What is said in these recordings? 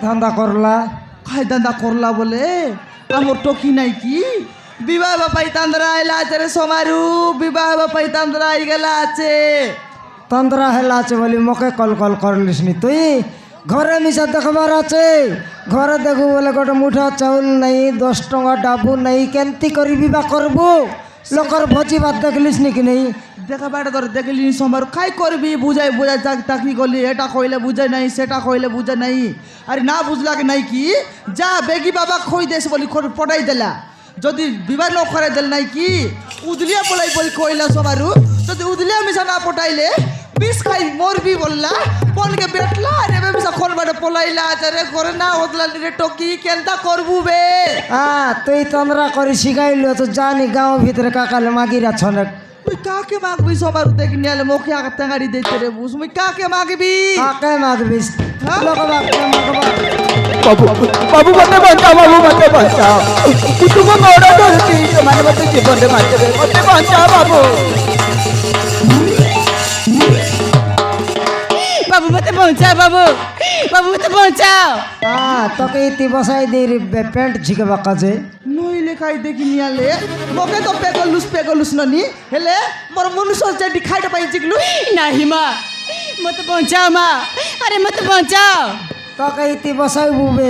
ধান্দা করলা খাই দান্দা করলা বলে আমার টকি নাই কি বিবাহ বাপাই তান্দ্রা আইলা আছে রে সমারু বিবাহ বাপাই তান্দ্রা আই গেলা আছে তন্দ্রা হেলা আছে বলি মোকে কল কল করলিস নি তুই ঘরে মিশা দেখবার আছে ঘরে দেখু বলে গোটে মুঠা চাউল নাই 10 টঙ্কা ডাবু নাই কেমতি করিবি বা করবো লোকর ভোজি ভাত দেখলিস নি কি নেই দেখা বেটা তোর দেখলি সমারু খাই করবি বুঝাই বুঝাই তাকি গলি এটা কইলে বুঝাই নাই সেটা কইলে বুঝাই নাই আরে না বুঝলা কি নাই কি যা বেগি বাবা খই দেশ বলি পটাই দেলা যদি বিবাহ ন করে দেল নাই কি উদলিয়া বলাই বলি কইলা সবারু যদি উদলিয়া মিশা না পটাইলে বিষ খাই মরবি বললা বনকে বেটলা রে মিশা খরবারে পলাইলা আচারে করে না ওদলা রে টকি কেনতা করবু বে তুই তন্দ্রা করে শিখাইল তো জানি গাঁও ভিতরে কাকালে মাগিরা ছনে তুই কাকে মাগবি সবার দেখি নিলে মুখে আগে টাঙ্গাড়ি দিতে রে বুঝ মুই কাকে মাগবি কাকে মাগবিস লোক মাগবে বাবু বাবু মতে বাঁচাও বাবু মতে বাঁচাও কুটুম্ব বড় ধরছি তোমার মতে জীবনে বাঁচবে মতে বাঁচাও বাবু বাবু মতে পৌঁছাও বাবু বাবু মতে পৌঁছাও তোকে ইতি বসাই দি প্যান্ট ঝিকে কাজে নইলে খাই দেখি নিয়ালে মোকে তো পেগলুস ননি হেলে মোর মনুষ্য যেটি খাইটা পাই জিগলু नहीं माँ मत पहुँचाओ माँ अरे मत पहुँचाओ তোকে ইতি বসাই বুবে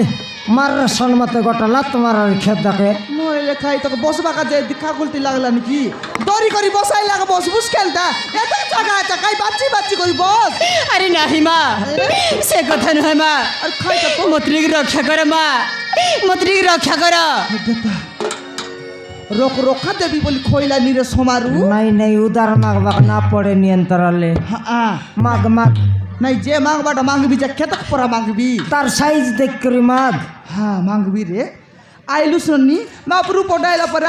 মার সন্মতে গোটালা তোমার আর খেত দেখে নইলে খাই তোকে বসবা কাজে দেখা গুলতি লাগলা নাকি দড়ি করি বসাই লাগা বস বুঝ খেলতা এত জায়গা আছে খাই বাচ্চি করি বস अरे नहीं माँ से कथा नहीं माँ আর খাইটা তো मतरी की रक्षा करो माँ मतरी की रक्षा करो রক্ষা দেবী বলি খইলা নিরে সমারু নাই নাই উদার মাগবাক না পড়ে নিয়ন্ত্রণে হ্যাঁ মাগ মাগ নাই যে মাগবাটা মাগবি যে খেতক পরা মাগবি তার সাইজ দেখ করি মাগ হ্যাঁ মাগবি রে আইলু শুননি মাপুরু পটাইলা পরে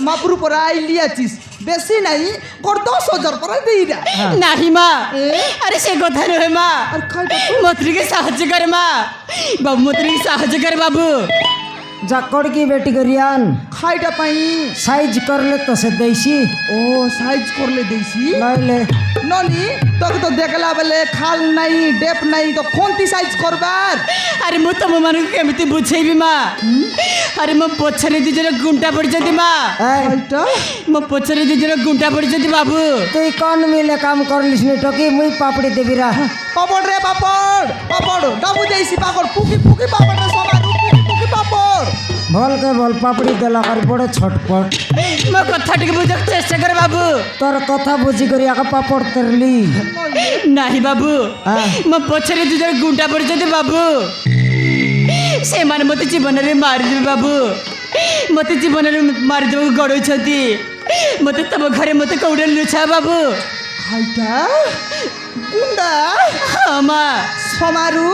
মাপুরু পরে আইলি আছিস বেশি নাই কর 10,000 পরে দিইরা नहीं माँ अरे से कथा नहीं माँ আর খাইটা मतरी के साहाଯ୍य कर माँ बाबू मतरी के साहाଯ୍य कर बाबू যা কড়কি বেটি করিয়ান খাইটা পাই সাইজ করলে তো সে দেইছি ও সাইজ করলে দেইছি নইলে ননি তোকে তো দেখলা বেলে খাল নাই ডেপ নাই তো কোনটি সাইজ করবার अरे मु तुम मान केमती बुझेबी माँ अरे मो पछरे दी जन गुंटा पड़ जाती माँ এই, খাইটা मो पछरे दी जन गुंटा पड़ जाती बाबू তুই কোন মিলে কাম করলিস নি টকি মুই পাপড়ি দেবিরা পাপড় রে পাপড় ডাবু দেইছি পাপড় পুকি পাপড় রে সমারু পুকি পাপড় ভলকে বল পাপড়ি দেলা কর বড় ছটপট मो कथा टिके बुझक चेष्टा कर बाबू তোর কথা বুঝি করি আগে পাপড় তেরলি नहीं बाबू हाँ। मो पछरे दी जन गुंटा पड़ जाती बाबू से माने मते जीवन रे मारी देबे बाबू मते जीवन रे मारी देबे गड़ो छथि मते तब घरे मते कौडे लुछा बाबू খাইটা গুন্ডা हाँ माँ সমারু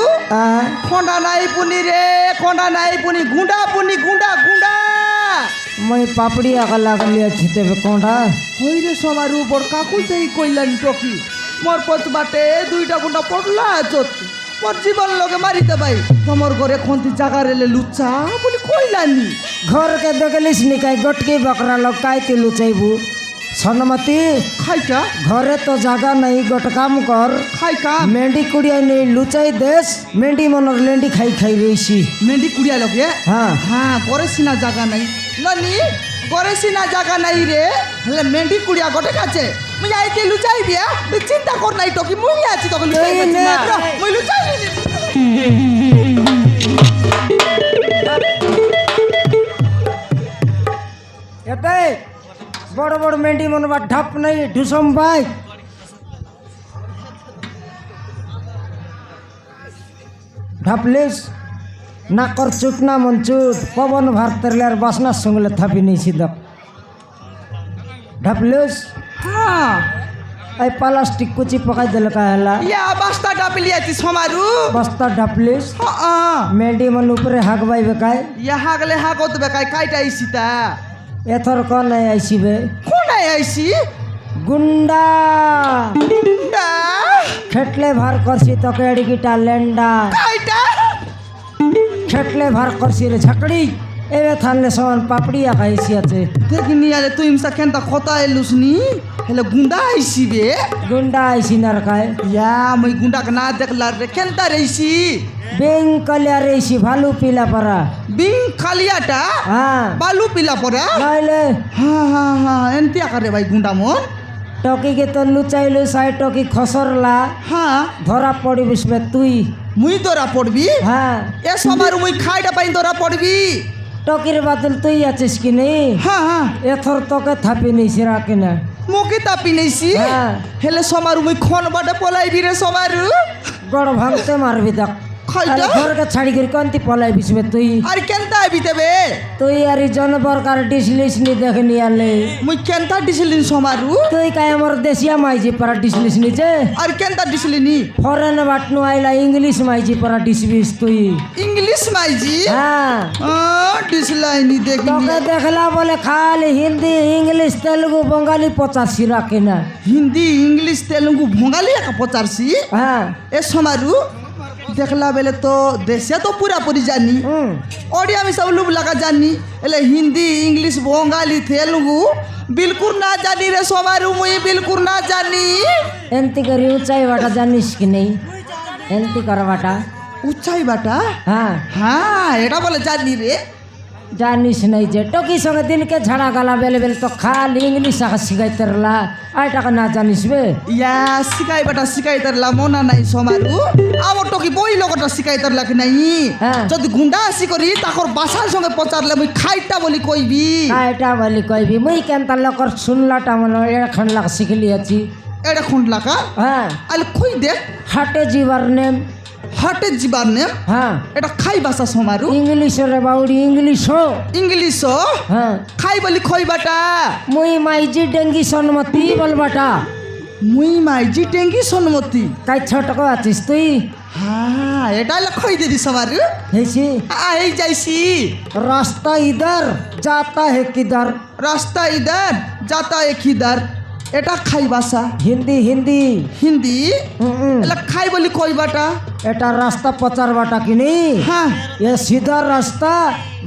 খন্ডা নাই পুনি রে খন্ডা নাই পুনি গুন্ডা গুন্ডা মই পাপড়ি আগা লাগলি ছিতে কোনটা হইরে সমারু বড় কাকুলতেই কইলানি টকি মোর পথ বাটে দুইটা গুন্ডা পড়লা চত মোর জীবন লগে মারিতে ভাই তোমার ঘরে কোনটি জায়গা রেলে লুচ্চা বলি কইলানি ঘর के देखलिस নি কাই গটকি বকরা লোক কাইতে লুচাইবু সনমতি খাইটা ঘরে তো জায়গা নাই গট কাম কর খাই কাম মেন্ডি কুড়িয়া নেই লুচাই দেশ মেন্ডি মনর লেন্ডি খাই খাই রইছি মেন্ডি কুড়িয়া লগে হ্যাঁ হ্যাঁ ঘরে সিনা জায়গা নাই ননি ঘরে সিনা জায়গা নাই রে হলে মেন্ডি কুড়িয়া গটে কাছে মুই আইতে লুচাই দিয়া তুই চিন্তা কর নাই টকি মুই আছি তোকে লুচাই এই নে। মুই লুচাই এতে বড় বড় মেন্ডি মনবা ঢাপ নাই ঢুসম ভাই ঢাপলিস না কর চুপ না মন চুপ পবন ভারতের আর বাসনার সঙ্গে থাপি নিয়েছি দেখ ঢাপলিস হ্যাঁ এই প্লাস্টিক কুচি পকাই দিলে কা হেলা ইয়া বাস্তা ডাপলি আছি সমারু বস্তা ঢাপলিস হ্যাঁ মেন্ডি মন উপরে হাঁক বাইবে কাই ইয়া হাগলে হাগত বেকাই কাইটা আইছি তা এথর কন আইসিবে কোন আইছি গুন্ডা গুন্ডা খেটলে ভার করছি তোকে এডিকিটা লেন্ডা কাইটা খেটলে ভার করছি রে ঝাকড়ি এবে থানলে সমান পাপড়িয়া খাইছি আছে দেখিনি আরে তুই ইমসা কেনটা কথা এলুস নি হেলে গুন্ডা আইসি বে গুন্ডা আইসি নার খায় ইয়া মই গুন্ডাকে না দেখলা রে কেনটা রেইছি বেং কলিয়া রেছি ভালু পিলা পারা বিং খালিয়াটা হ্যাঁ বালু পিলা পরা নাইলে হ্যাঁ হ্যাঁ হ্যাঁ এনতি আকারে ভাই গুন্ডা মন টকিকে তো লুচাই লুচাই টকি খসরলা হ্যাঁ ধরা পড়িবিস বে তুই মুই তোরা পড়বি হ্যাঁ এ সবার মুই খাইটা পাই তোরা পড়বি টকির বাদল তুই আছিস কি নেই হ্যাঁ হ্যাঁ এথর তোকে থাপি নিছি রাখি না মুখে তাপি নেইছি হ্যাঁ। হেলে সমারু মুই খন বাটে পলাইবি রে সমারু গড় ভাঙতে মারবি দেখ খাইটা ঘরকে ছাড়ি করে কন্তি পলাই বিসবে তুই আর কেনটা আইবি তেবে তুই আর জন প্রকার ডিসলিস নি দেখে নি আলে মুই কেনটা দিছিলিন সমারু তুই কাই আমার দেশিয়া মাইজি পারা ডিসলিস নিছে আর কেনটা দিছিলিনি ফরেন বাটনু আইলা ইংলিশ মাইজি পারা ডিসবিস তুই ইংলিশ মাইজি হ্যাঁ দিছিলাইনি দেখিনি তোকে দেখলা বলে খালি হিন্দি ইংলিশ তেলুগু বঙ্গালী পচাশি রাখে না হিন্দি ইংলিশ তেলুগু ভঙ্গালি একা পচারছি হ্যাঁ এ সমারু দেখলা বেলে তো দেশে তো পুরাপুরি জানি ওড়িয়া আমি সব লোক লাগা জানি এলে হিন্দি ইংলিশ বঙ্গালী তেলুগু বিলকুল না জানি রে সমারু মুই বিলকুল না জানি এনতি করি উঁচাই বাটা জানিস কি নেই এনতি কর বাটা উচ্চাই বাটা হ্যাঁ হ্যাঁ এটা বলে জানি রে জানিস নাই যে টকি সঙ্গে দিনকে ঝাড়া গালা বেলে বেলে তো খালি ইংলিশ আঁকা শিখাইতে রলা আর টাকা না জানিস বে ইয়া শিকাই বাটা শিকাই তারলা মনা নাই সমারু আমার টকি বই লগটা শিকাই তারলা কি নাই হ্যাঁ। যদি গুন্ডা আসি করি তাকর বাসার সঙ্গে পচারলে মুই খাইটা বলি কইবি এটা বলি কইবি মুই কেন তার লোকর শুনলাটা মনে এখন লাগ শিখলি আছি এটা খুঁট লাকা হ্যাঁ আলে কই দেখ হাটে জিবার নেম হাটে জিবার নেম হ্যাঁ এটা খাই বাসা সমারু ইংলিশের বাউরি ইংলিশ হো ইংলিশ হ্যাঁ খাই বলি খই বাটা মুই মাইজি ডেঙ্গি সন্মতি বলবাটা মুই মাইজি টেঙ্গি সন্মতি তাই ছোটক আছিস তুই হ্যাঁ এটা খই দিদি সমারু হেছি এই যাইছি রাস্তা ইধর যাতা হে কিধর রাস্তা ইদার যাতা এক ইদার এটা খাই বাসা হিন্দি হিন্দি হিন্দি হুম এলা খাই বলি কই বাটা এটা রাস্তা পচার বাটা কিনি হ্যাঁ ये सीधा रास्ता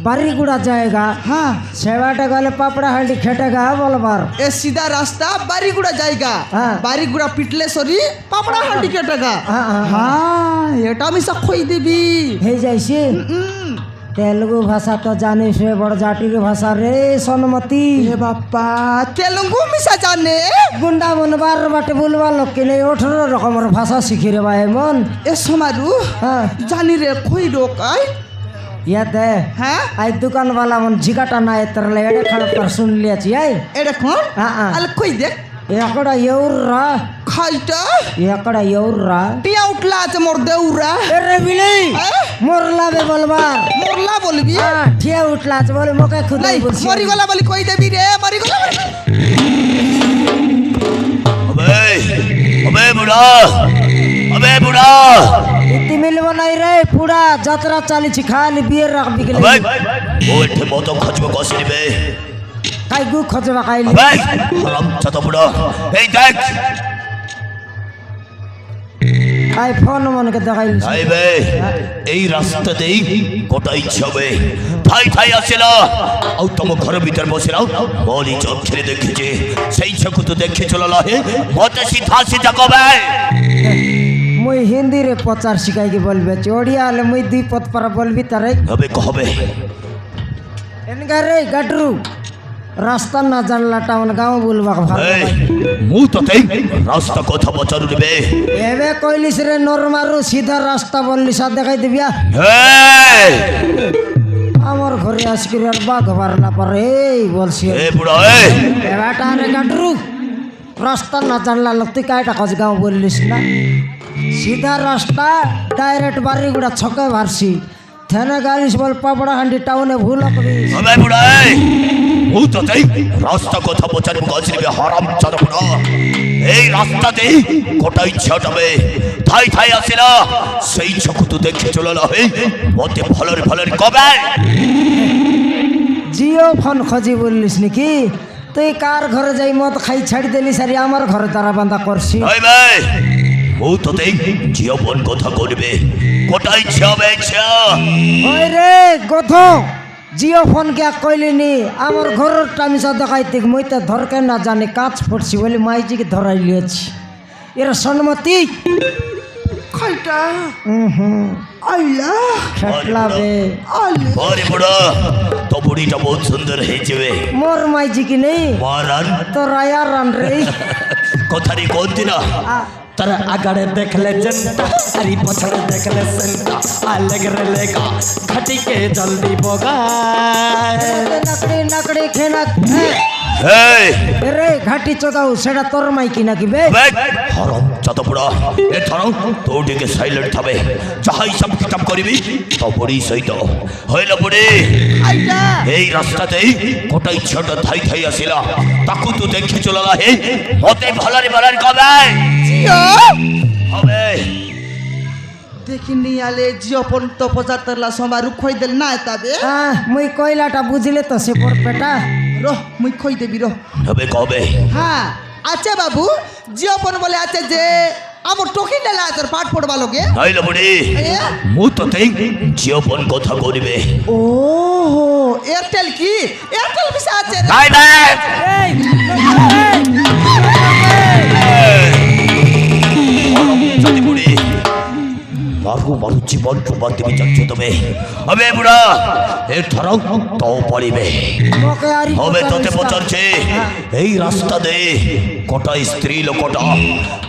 बारीगुड़ा जाएगा হ্যাঁ सेवाटे गले पापड़ा हांडी खेटेगा बोलबार এ সিধা রাস্তা বাড়িগুড়া জায়গা হ্যাঁ। বাড়িগুড়া পিটলে সরি পাপড়া হাঁটি কেটেগা হ্যাঁ, হ্যাঁ, হ্যাঁ এটা আমি সব খই দিবি हे जाइसी तेलुगु भाषा तो जानिस रे बड़ जाटिर भाषा रे सोनमती এ বাপ্পা তেলুগু মিশা জানে गुंडा मनबार बाटे बोलवा लोग के नहीं 18 रकमर भाषा शिखी रे भाई मन এ সমারু हाँ জানি রে খই রোকাই ये दे হ্যাঁ आई दुकान वाला मन झिकाटा ना तरले एडे खड़ पर सुन लिया छी आई এটা কোন হ্যাঁ, হ্যাঁ। আলে কই দেখ एकड़ा यौर्रा খাইটা एकड़ा यौर्रा টিয়া উঠলা আছে মোর দেউরা अरे बिली হ্যাঁ? मोरला बे बोलबार মোরলা বলবি हाँ ठिया उठला আছে বলে মোকে নাই খুদাই বলছি মরি গলা বলি কই দেবি রে মরি গলা বলি अबे अबे बुढ़ा अबे बुढ़ा इति मिलबो নাই রে পুরা যাত্রা চালিছি খালি বিয়ের রাখ বিগলে अबे वो इतने बहुत खचबो कसिनी बे কাই গু খজবা খাইলি अबे हराम चता बुढ़ा ए देख আই ফোন মনকে দেখাইলি ভাই বে এই রাস্তা দেই গোটাই ছবে ঠাই ঠাই আসিলা আউ তম ঘর ভিতর বসিলা বলি চোখে দেখেছে সেই চোখ তো দেখে চললা হে মতে সিধা সিধা কবে মুই হিন্দি রে প্রচার শিখাই কি বলবে ওড়িয়া হলে মুই দুই পদ পারা বলবি তারে হবে কবে এনগা রে গাডরু রাস্তা না জানলাটা আমার গাঁও বলবা ভালো এই মু তোতে রাস্তা কথা বচারু রে এবে কইলিস রে নরমারু সিধা রাস্তা বললি সা দেখাই দিবিয়া এই আমার ঘরে আজকে আর বাঘ বারলা পরে এই বলছি এ বুড়া এ এবারটা রে গাডরু রাস্তা না জানলা লোক তুই কাইটা কাজ গাঁও বললিস না সিধা রাস্তা ডাইরেক্ট বাড়িগুড়া ছকে ভারছি থেনে গালিস বল পাপড়া হান্ডি টাউনে ভুল করিস হবে বুড়া এ মু তোতে রাস্তা কথা বচারু কসিনি বে হারাম চতা বুড়া এই রাস্তা দেই গোটাই ছটাবে ঠাই ঠাই আসিলা সেই চোখ তো দেখে চললা হে মতে ভালরে ভালরে কবে জিও ফোন খজি বললিস নাকি তুই কার ঘরে যাই মদ খাই ছাড়ি দিলি সারি আমার ঘরে তারা বান্ধা করছি ভাই ভাই ও তোতে জীবন কথা করবে গোটাই ছবে ছ ওই রে গধ জিও ফোন কে কইলিনি আমার ঘরের টামিসা দেখাইতে মই তো ধরকে না জানি কাজ পড়ছি বলে মাইজিকে ধরাই লিয়েছি এরা সম্মতি খাইটা হুম আইলা খেটলাবে আলে আরে বুড়া তো বুড়িটা বহুত সুন্দর হয়েছে বে মোর মাইজি কি নেই মারান তো রায়া রান রে কথারি কোন দিন তারা আগাড়ে দেখলে জনতা আরি পছড়ে দেখলে সেন্টা আলেগ রে লেগা ঘটিকে জলদি বগা নাকড়ে নাকড়ে খেনা এই রে ঘাটি চগাও সেটা তোর মাইকি নাকি বে হরম যত বুড়া এ ধরো তো ଟିକେ সাইলেন্ট থাবে যাহাই সব কিতাব করিবি তো বুড়ি সহিত হইল বুড়ি খাইটা এই রাস্তাতেই গোটাই ছোট থাই থাই আসিলা তাকু তো দেখে চলা হে মতে ভালারে ভালারে কবে জিও হবে দেখিনি আলে জিও পন তো 75 লা সমারু খই দেল না তবে মুই কইলাটা বুঝলে তো সে পর পেটা রহ মুই খই দেবি রহ হবে কবে হ্যাঁ আচ্ছা বাবু জিও পন বলে আছে যে আমার টকি নেলা তোর পাঠ পড়বা লগে হইল বুড়ি মু তো তেই জীবন কথা করিবে ও এয়ারটেল কি এয়ারটেল বিষয় আছে নাই নাই যদি বুড়ি মারু মারু জীবন চুবান দিবি যাচ্ছ তুমি হবে বুড়া এ ধরো তো পড়িবে মোকে আরি হবে তোতে পচারছে এই রাস্তা দে কটা স্ত্রী লোকটা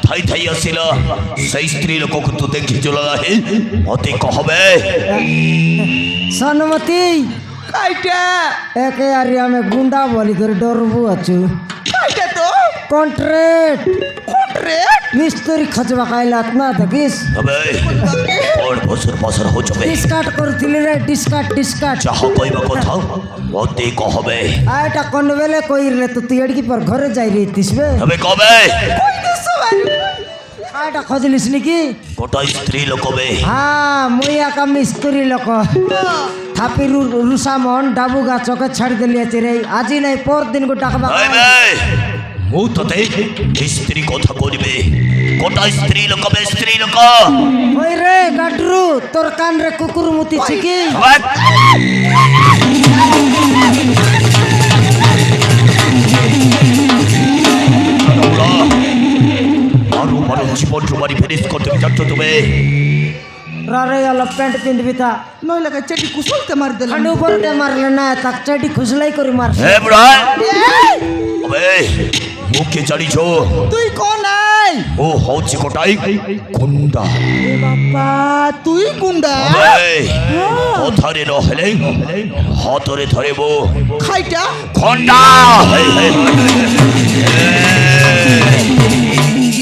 থাই থাই আসিল সেই স্ত্রী লোককে তো দেখি চলা হে মতে কহবে সনমতি খাইটা একে আরি আমি গুন্ডা বলি করে ডরবু আছু খাইটা তো কন্ট্রাক্ট রে মিস্ত্রি খচবা খাইলাত না দেখিস হবে ওর বছর বছর হো যাবে ডিসকাট করছিলি রে ডিসকাট চাহ কইবা কথা মতে কহবে আইটা কোন বেলে কইরলে তো তুই এড়কি পর ঘরে যাই রইতিস বে হবে কবে আইটা খজলিস নাকি গোটা স্ত্রী লোকবে হ্যাঁ মুই একা মিস্ত্রি লোক থাপি রুসামন ডাবু গাছকে ছাড়ি দিলি আছে রে আজি নাই পর দিন গো ডাকবা হইবে মু তোতে স্ত্রী কথা করিবে গোটা স্ত্রী লোকবে স্ত্রী লোক ওই রে গাডরু তোর কান রে কুকুর মুতিছি কি হবে মারু মারু জীবন চুবারি ফিনিশ করতে যাচ্ছ তুমি রারে আলো প্যান্ট পিন্ধবি তা নই লাগা চেটি কুসলতে মার দিলাম খান্ডু পরতে মারলে না তাক চাটি খুসলাই করি মার হে বুড়া হবে মুখে চাড়িছ তুই কোন আই ও হচ্ছে কোটাই গুন্ডা বাবা তুই গুন্ডা হবে কথারে নহলে হাতরে ধরেব খাইটা খন্ডা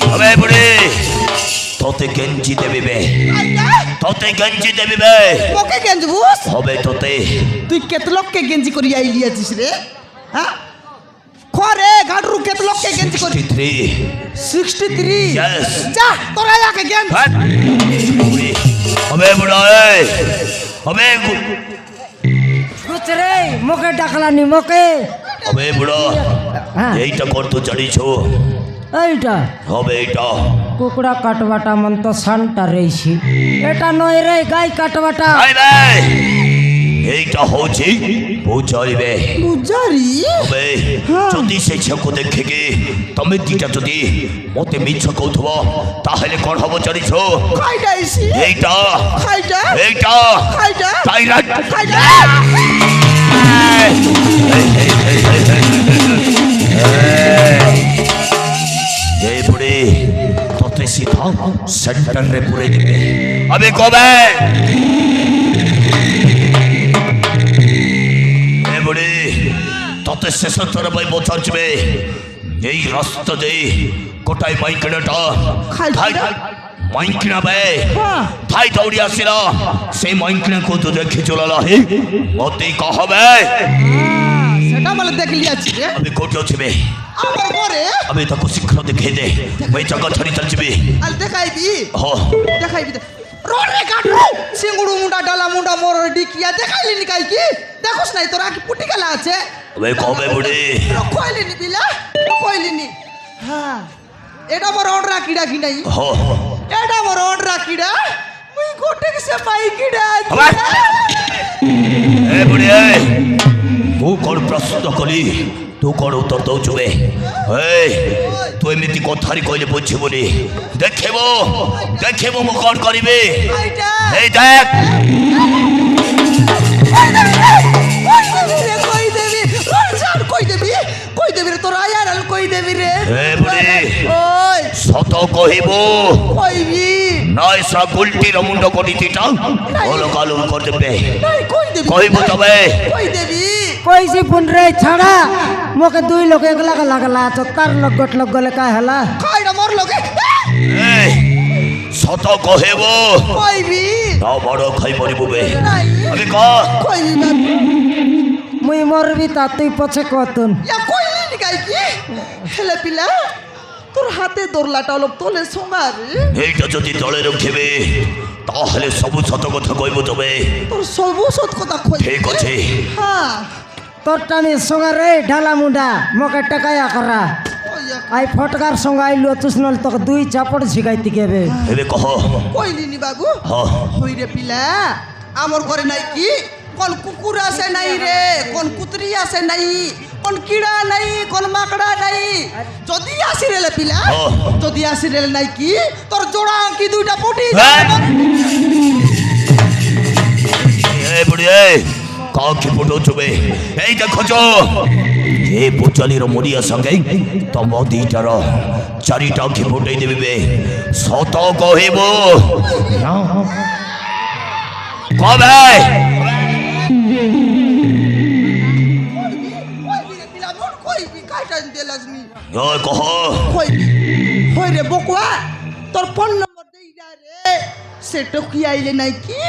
হবে বুড়ি তোতে গেঞ্জি দেবিবে তোতে গেঞ্জি দেবিবে ওকে গেঞ্জি বুস হবে তোতে তুই কেত লোককে গেঞ্জি করি আইলি আছিস রে হ্যাঁ খরে গাডরু কেত লোককে গেঞ্জি করি 63 Yes. যা তোরা লাগে গেঞ্জি হবে বুড়া হবে কুছ রে মোকে ডাকলানি মোকে হবে বুড়া হ্যাঁ এইটা করতো জানিছ এইটা হবে এইটা কুকুড়া কাটবাটা মন তো শানটা রইছি এটা নয় রে গাই কাটবাটা আইবে এইটা হচ্ছে বুঝাইবে বুঝারি হবে যদি সেই ছেলেকে দেখে গে তুমি দিটা যদি মতে মিছ কৌথব তাহলে কোন হব জানিছ খাইটা আইছি এইটা খাইটা এইটা খাইটা টাইরাট খাইটা এই বুড়ি তোতে সিধা সেন্টারে পুরে দিবে আবে কবে এই বুড়ি তোতে শেষ তোর ভাই বোঝাচ্বে এই রাস্তা দিয়ে গোটাই মাইকেটা খাইটা মাইকিনা বে হ্যাঁ ভাই দৌড়ি আসিল সেই মাইকিনা কত দেখে চলাল হে মতে কহবে সেটা বলে দেখলি আছি রে আমি কোটি অছিবে আমার পরে আমি তাকে শীঘ্র দেখে দে ওই জায়গা ছাড়ি চালছিবি আল দেখাইবি হ দেখাইবি রোডে কাটু সিঙ্গুড়ু মুন্ডা ডালা মুন্ডা মোর ডিকিয়া দেখাইলি নি কাই কি দেখোস নাই তোরা কি পুটি গেলা আছে ওই কবে বুড়ি কইলি নি বিলা কইলি নি হ্যাঁ এটা মোর অর্ডার কিডা কি নাই হ এটা মোর অর্ডার কিডা মুই কোটে সে পাই কিডা এ বুড়ি ପ୍ରଶ୍ନ କଲି ତୁ କ'ଣ ଉତ୍ତର ଦେଉଛୁ ବେ ତୁ ଏମିତି କଥାରେ କହିଲେ ବୁଝିବୁନି ଦେଖିବୁ ମୁଁ କ'ଣ କରିବି ଏଇ ଦେଖ কইদেবি রে তোর আয়ার আল কইদেবি রে এ বুড়ি ওই সত কহিবু কইবি নাই সা গুলটির মুন্ড করিতিটা বলো কালু করদেবে নাই কইদেবি কহিবু তবে কইদেবি কইছি পুন রে ছাড়া মোকে দুই লোক একলা লাগলা আছো তার লোক গট লোক গলে কায় হলা কইরা মর লগে এই সত কহিবু কইবি না বড় খাই মরিবু বে নাই আমি ক কইবি না মুই মরবি তা তুই পছে কতুন ইয়া কইলি নি গাই কি হেলে পিলা তোর হাতে দরলাটা অলপ তোলে সোমার এইটা যদি তলে রখিবে তাহলে সবু সত কথা কইবু তবে তোর সবু সত কথা কই ঠিক আছে হ্যাঁ তোর টানি সঙ্গে রে ঢালা মুন্ডা মোকে টাকায়া করা কইয়া আই ফটকার সঙ্গে আইলো তুসনল তোকে দুই চাপড় শিখাইতে গেবে এবে কহ কইলি নি বাবু হ্যাঁ হইরে পিলা আমার ঘরে নাই কি কোন কুকুর আছে নাই রে কোন কুতরি আছে নাই কোন কিড়া নাই কোন মাকড়া নাই যদি আসি রেলে পিলা যদি আসি রেলে নাই কি তোর জোড়া কি দুইটা পুটি এই বুড়ি কাকি ফুটুছু বে এই দেখো ଏ ପୁଚାଲିର ମୁଡ଼ିଆ ସଙ୍ଗେ ତମ ଦିଟାର ଚାରିଟା ଆଖି ଫୁଟେଇ ଦେବି ବେ ସତ କହିବୁ କହ ଭାଇ কহ হইরে বকুয়া তোর ফোন নম্বর দেই রে সেটা কি আইলে নাই কি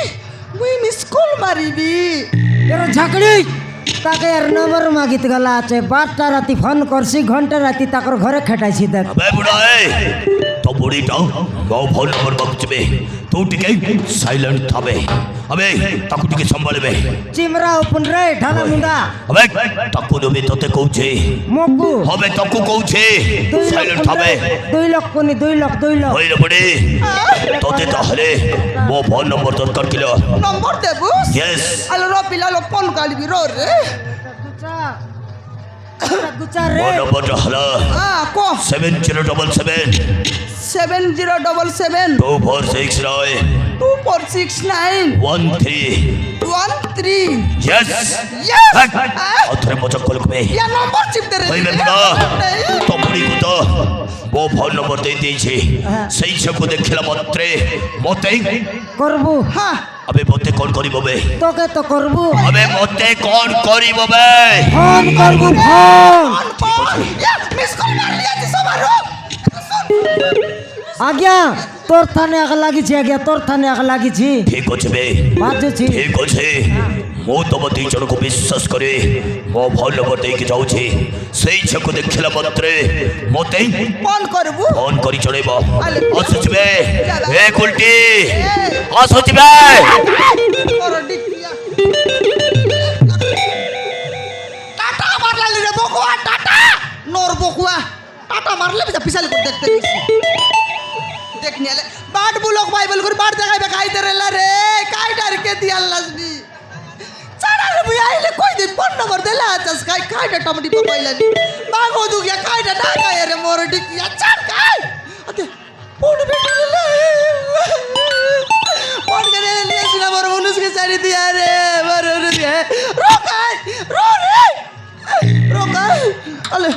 মুই মিস কল মারিবি এর ঝাকড়ি তাকে আর নম্বর মাগিতে গলা আছে 12টা রাতি ফোন করছি ঘন্টা রাতি তাকর ঘরে খেটাইছি দেখ বে বুড়া তো বুড়িটা গাও ফোন নম্বর মাগুছবে তু টিকে সাইলেন্ট থাবে আবে তাকু টিকে সম্ভালবে চিমরা ওপন রে ঢালা মুন্ডা আবে তাকু নবি তোতে কହୁছে মকু হবে তাকু কହୁছে সাইলেন্ট থাবে 2 লক্ষ কোনি 2 লক্ষ হইরে বুড়ি তোতে তাহলে মো ফোন নম্বর দরকার কিলো নম্বর দেবু ইয়েস আলো র পিলা লো ফোন কালিবি র রে গুচা রে ফোন নম্বরটা হলো কো 7077 7077 2469 2469 13 13 Yes. Yes. ଅଥରେ ମୋ ଚକ୍କର କମେ या नंबर चिप दे रे ଭାଇ ବେଗୁଡ଼ା ତମୁଡ଼ିକୁ ତ ମୋ ଫୋନ୍ ନମ୍ବର ଦେଇ ଦେଇଛି ସେଇ ଝିଅକୁ ଦେଖିଲା ମାତ୍ରେ ମତେ করবু हां আবে মতে কোন করিব বে তোকে তো করবু আবে মতে কোন করিব বে ফোন করবু ফোন या मिस कॉल मार लिया थी समारो আজ্ঞা তোর থানে আগ লাগিছি আজ্ঞা তোর থানে আগ লাগিছি ঠিক আছে বে বাজুছি ঠিক আছে ମୁଁ ତମ ଦି ଜଣକୁ ବିଶ୍ୱାସ କରି ମୋ ଫୋନ୍ ନମ୍ବର ଦେଇକି ଯାଉଛି ସେଇ ଝିଅକୁ ଦେଖିଲା ମାତ୍ରେ ମତେ फोन करबू ଫୋନ୍ କରି ଜଣେଇବ ଆଲେ। ଆସୁଛି ବେ ଏ କୁଲଟି ଆସୁଛି ବେ और डिकिया टाटा मारला रे बकुआ टाटा नोर बकुआ टाटा मारले भी पिछले को देखते देखने ले बाट बुलोक बाइबल कर बाट जगह पे खाई दे रे रे काई डर के दिया लजनी चढ़ा रे भैया आइले कोई दिन फोन नंबर देला चस काई काई डा टमडी पपैला मांगो दू गया काई डा ना गया रे मोर डिकिया चढ़ काई अते फोन बेटे ले फोन करे ले सिना मोर मनुष्य के साड़ी दिया रे मोर दिया रोकाई रो रे रोकाई अले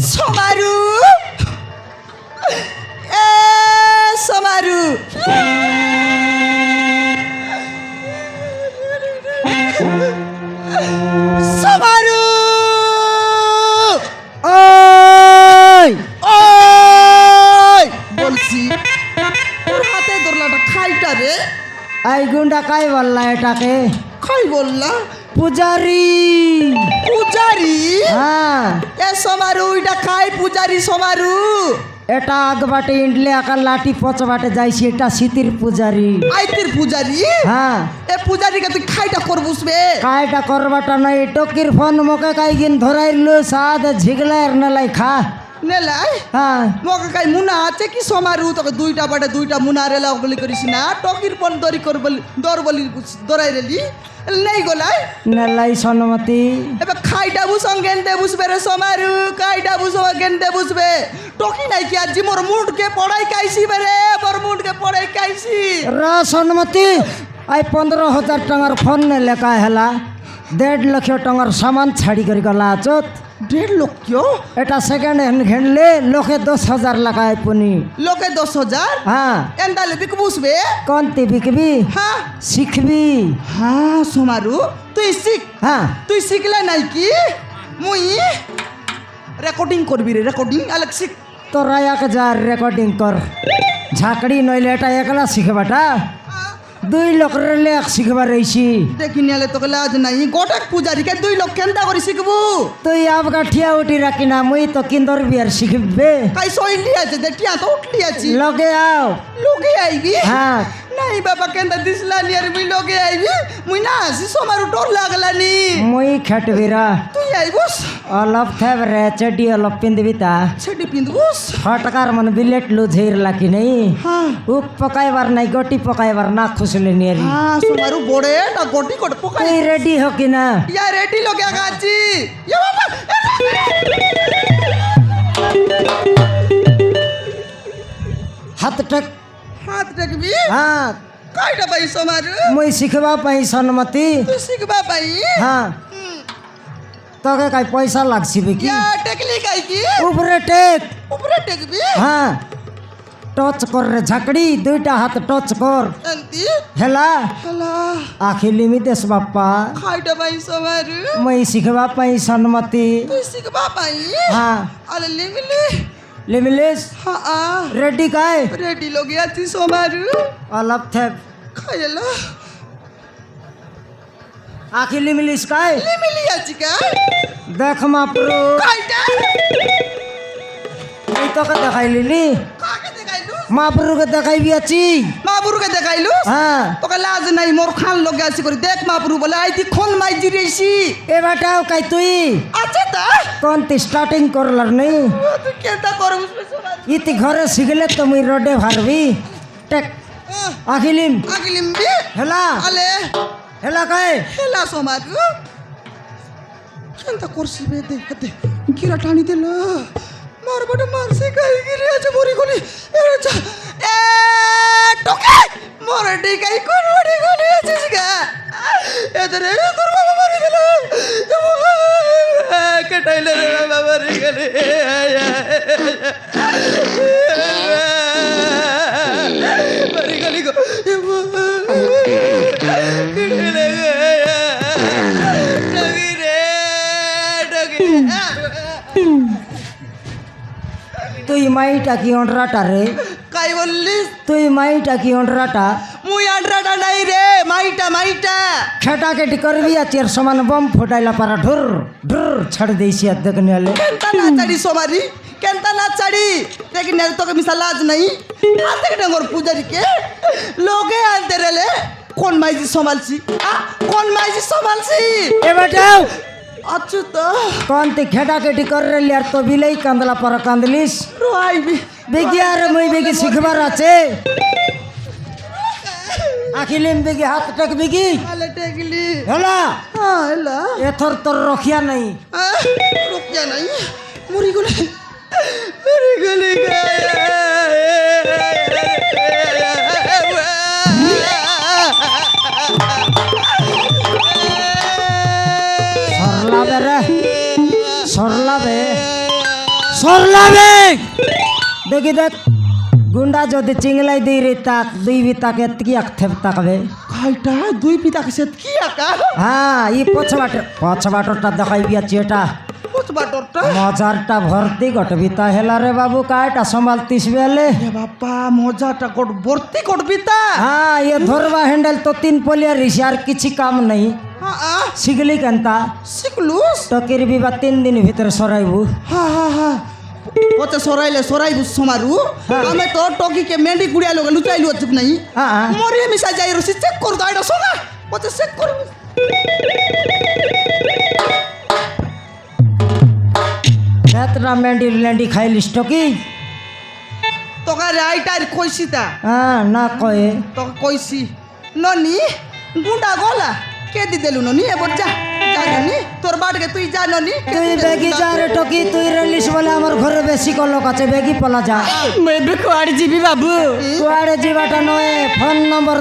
समारू ए এই গুন্ডা কাই বললা এটাকে? খাই বললা পূজারি। পূজারি? হ্যাঁ, এ সমারু এটা খাই পূজারি সমারু। এটা আগ বাটে ইন্ডলে আকার লাঠি পচ বাটে যাইছি, এটা শীতির পূজারি। আইতির পূজারি? হ্যাঁ, এ পূজারিকে তুই খাইটা করবুস বে? কাইটা করবাটা নাই, টকির ফোন মোকে কাইগিন ধরাইলু সাদ ঝিগলার নালাই খা। নেলাই হ্যাঁ, মকে কাই মুনা আছে কি সমারু তোকে দুইটা বাটে দুইটা মুনা রেলা বলি করিস না, টকির পন দরি কর বলি দর বলি দরাই রেলি নেই গোলাই নালাই সনমতি। এবার খাইটা বুসং গেন্দে বুসবে রে সমারু, খাইটা বুসো গেন্দে বুসবে। টকি নাই কি আজি মোর মুডকে পড়াই কাইছি বেরে, মোর মুডকে পড়াই কাইছি। র সনমতি, আই 15,000 টাকার ফোন নে লেখা হেলা, 1.5 লক্ষ টাকার সামান ছাড়ি করি গলা আচত। 1.5 লক্ষ? এটা সেকেন্ড হ্যান্ড ঘেনলে লোকে 10,000 লাগায় পুনি। লোকে 10,000? হ্যাঁ, এন্দালে বিক বুসবে? কোনটি বিকবি? হ্যাঁ শিখবি। হ্যাঁ সমারু তুই শিখ। হ্যাঁ, তুই শিখলে নাই কি মুই রেকর্ডিং করবি রে, রেকর্ডিং আলেক শিখ। তোরা 1000 রেকর্ডিং কর। ঝাঁকড়ি নইলে এটা একলা শিখবাটা, 2 লোক রেলে এক শিখবার রইছি। দেখি নিলে তোকে লাজ নাই, গোটাক পূজারিকে 2 লক্ষ কেনটা করে শিখবু? তুই আবগা ঠিয়া উঠি রাখি না, মুই তো কিন্দর বিয়ার শিখবে। কাই সইলি আছে দেখিয়া তো উঠলি আছি। লগে আও। লোকে আইবি? হ্যাঁ, নাই বাবা কেনটা দিসলানি আর মুই লোকে আইবি? মুই না আসি সমারু ডর লাগলানি। মুই খেটবিরা তুই আইবস অলপ থেবরে চেডি অলপ পিন্দিবি তা সেটি পিন্দবস। ফটকার মন বিলেট লুঝের লাকি নেই। হ্যাঁ উপ পকাইবার নাই, গটি পকাইবার না খুশলে নিয়েরি। হ্যাঁ সমারু বড়ে না গটি গট পকাই। তুই রেডি হো কি না? ইয়া রেডি লোকে আগাছি। ইয়া বাবা হাত টেক। হাত রাখবি? হ্যাঁ, কাইটা পাই সমারু? মুই শিখবা পাই সনমতি। তুই শিখবা পাই? হ্যাঁ, তোকে কাই পয়সা লাগছিবে কি? ইয়া টেকলি কাই কি? উপরে টেক। উপরে টেকবি? হ্যাঁ, টচ কর রে ঝাঁকড়ি, 2টা হাত টচ কর। এন্তি হেলা হলা আখি লিমি দেশ বাপ্পা। কাইটা পাই সমারু? মুই শিখবা পাই সনমতি। তুই শিখবা পাই? হ্যাঁ, আলে লিমিলি লিমিলিস হ্যাঁ রেডি কাই? রেডি লোকে আছি সমারু। অলপ থেব। খাইলা আখি লিমিলিস কাই? লিমিলি আছি কা? দেখ মাপ্রু, কাইটা তুই তোকে দেখাইলি নি, কাকে দেখাইলু? মাপ্রুকে দেখাইবি আছি। মাপুরকে দেখাইলু? হ্যাঁ, তোকে লাজ নাই, মোর খান লোকে আছি করে দেখ মাপুরু বলে আইতি খন মাইজি রেছি এবারটাও কাই তুই আচ্ছা তা কোনটি স্টার্টিং করলার নেই? তুই কেনটা করবি সমারু? ইতি ঘরে শিখলে তো মুই রোডে ভারবি। টেক আখিলিম আগলিমবি হেলা আলে হেলা কাই? হেলা সমারু কেনটা করছি বে দে দে গিরা টানি দিল মার বড় মারছে গাই গিরে আছে মরি গলি এ টোকে মোর ডিকাই কোন বড়ি গলি আছে গা এদরে তোর বাবা মারি গেল কেটাইলে রে বাবা মারি গেলে মারি গলি গো কেটাইলে ডগি রে ডগি তুই মাইটা কি অন্ডরাটা রে? কাই বললিস? তুই মাইটা কি অন্ডরাটা? মুই আন্ড্রাটা নাই রে, মাইটা মাইটা। খেটা কেটি করবি আছি আর সমান বম ফুটাইলা পারা ঢুর ঢুর ছাড় দিয়েছি আর দেখে নিলে। কেনতা না চাড়ি সমারি, কেনতা না চাড়ি দেখি না তোকে মিশা লাজ নাই। আনতে ডঙ্গর পূজারিকে লোকে আনতে রেলে কোন মাইজি সমালছি, কোন মাইজি সমালছি এবারটাও আচ্ছা তো কোনটি খেটা কেটি করে আর তো বিলেই কান্দলা পারা কান্দলিস। রোয়াইবি বেগি আর মুই বেগি শিখবার আছে। আখিলিম বেগি হাত টেক বেগি আলে টেগলি হেলা হ্যাঁ এলা এথর তোর রখিয়া নাই। রুকিয়া নাই মরি গলে মরি গলি সরলাবে রে সরলাবে সরলাবে। দেখি দেখ গুন্ডা যদি চিংলাই দিই রে তাক দুই বি তাকে এতকি আখথেব তাকবে। খাইটা দুই পিতা কে সে কি আকা হ্যাঁ ই পছবাটটা দেখাইবি আছি এটা বুঝবা ডরটা মজারটা ভর্তি ঘটবি তা হেলা রে বাবু কায়টা সম্ভালতিস বেলে এ বাবা মজাটা কট ভর্তি করবি তা হ্যাঁ ইয়ে ধরবা হ্যান্ডেল তো 3 পলিয়া রিসি আর কিছু কাম নেই শিখলি কেনতা শিখলুস টকির বিবা 3 দিন ভিতরে সরাইবু পচে সরাইলে সরাইবু সমারু আমি তো টকিকে মেন্ডি গুড়িয়া লোক লুচাইলু অচুক নাই হ্যাঁ মরি মিশা যাই রসি চেক কর দাইডা সোনা পচে চেক করবি এতটা মেন্ডি লেন্ডি খাইলিস টকি তোকারে আইটার কইছি তা হ্যাঁ না কয়ে তোকে কইছি ননি গুন্ডা গলা কে দি দেলু ননি এবার যা যা ননি তোর বাড়িতে তুই যা ননি তুই বেগি যা রে টকি তুই রেলিস বলে আমার ঘরে বেশি কলক আছে বেগি পলা যা ମୁଁ ଏବେ କୁଆଡ଼େ ଯିବି ବାବୁ କୁଆଡ଼େ ଯିବାଟା ନୁହେଁ ଫୋନ୍ ନମ୍ବର